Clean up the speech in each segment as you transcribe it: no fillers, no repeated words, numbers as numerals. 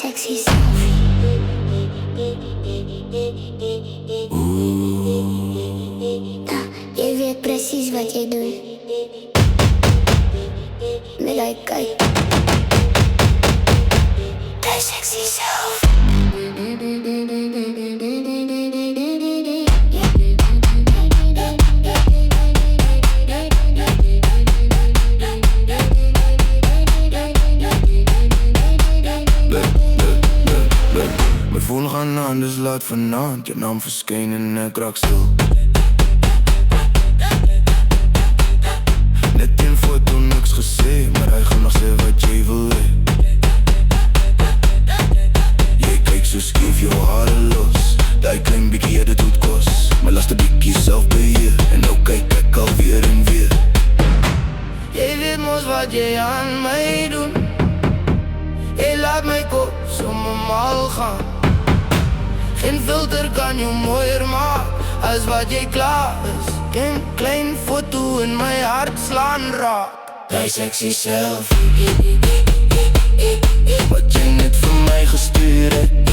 sexy selfie. Ja, je weet precies wat je doet. Met die kijk. Die sexy selfie. Mijn voelen gaan aan, dus laat vanavond je naam verschijnen in een krakstel. Net in foto niks gezien, maar hij gaat nog zeggen wat jij wil. Jij kijkt zo skief, je haren los. Die klein bikkie, ja dat doet kost. Maar laat de bikkie zelf beheer. En nou kijk ik alweer en weer. Jij weet mos wat jij aan mij doet. Jij laat mijn kop zomaar mal gaan. Geen filter kan je mooier maken als wat jij klaar is. Geen klein foto in mijn hart slaan raak. Die sexy selfie, wat jij net voor mij gestuurd hebt.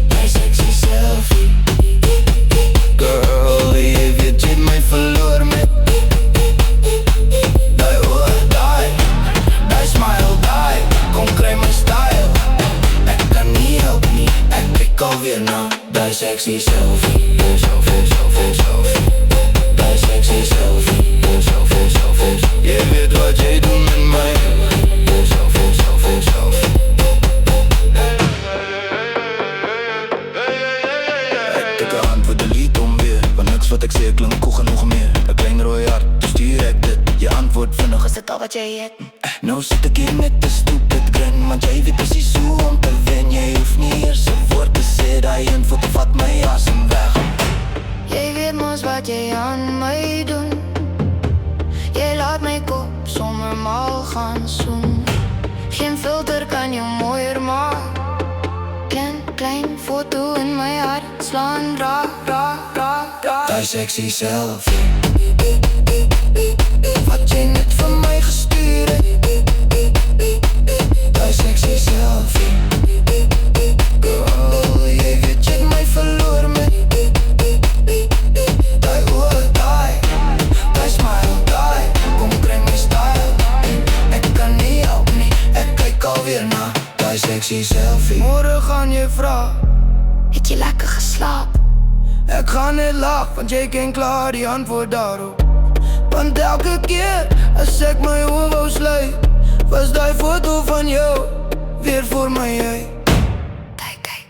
Die sexy selfie, girl, je weet je mij verloor met. Die oor, die smile, die, kom krijg mijn style. Ik kan niet helpen, niet, ik kijk alweer naar. Die sexy selfie, selfie, selfie, selfie. Die sexy selfie, selfie, selfie. Je weet wat jij doet met mij. Selfie, selfie, selfie. Ik tik een hand voor de lied om weer. Want niks wat ik zeg klinkt goed genoeg meer. Een klein rooi hart, dus stuur ik dit. Je antwoord vinnig, is het al wat jij hebt? Nou zit ik hier met de stupid grin. Want jij weet precies hoe om te winnen. Jij hoeft niet eerst een woord te zeggen. Die info vat mij asem weg. Jij weet mos wat jij aan mij doet. Jij laat mijn kop zonder mal gaan zoen. Geen filter kan je mooier maken. Klein foto in mijn hart slaan raak, raak, raak, raak. Die sexy selfie, wat jij net van mij gestuurd hebt. Die sexy selfie, girl, jij weet je hebt mij verloren met. Die oor, die smile, die, kom krijg mijn style. Ik kan niet helpen, niet, ik kijk alweer naar. Die sexy selfie. Morgen gaan je vragen, Het je lekker geslapen? ik ga niet lachen, want jij kent klaar die antwoord daarop. Want elke keer als ik mijn oor wou sluiten, was die foto van jou weer voor mij uit. Die kijk,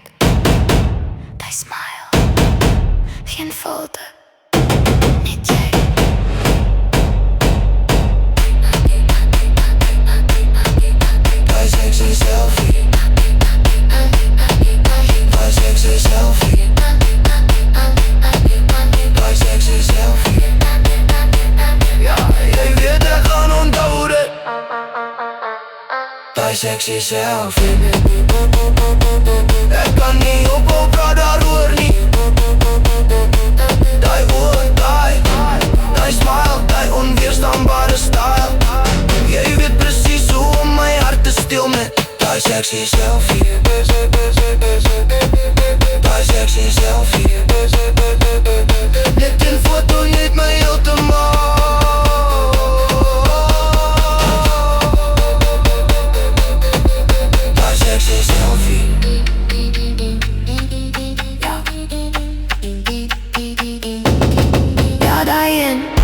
die smile. Geen filter, niet jij. Die sexy selfie, die sexy selfie, die sexy selfie. Ja, jij weet ik gaan onthouden. Die sexy selfie. Ik kan niet op elkaar, daar hoor niet. Die oor, die smile, die onweerstaanbare style. Jij weet precies hoe om mijn hart te stil met. Die sexy selfie, die sexy selfie. Net een foto niet mij helemaal. Die sexy selfie. Ja, daarin.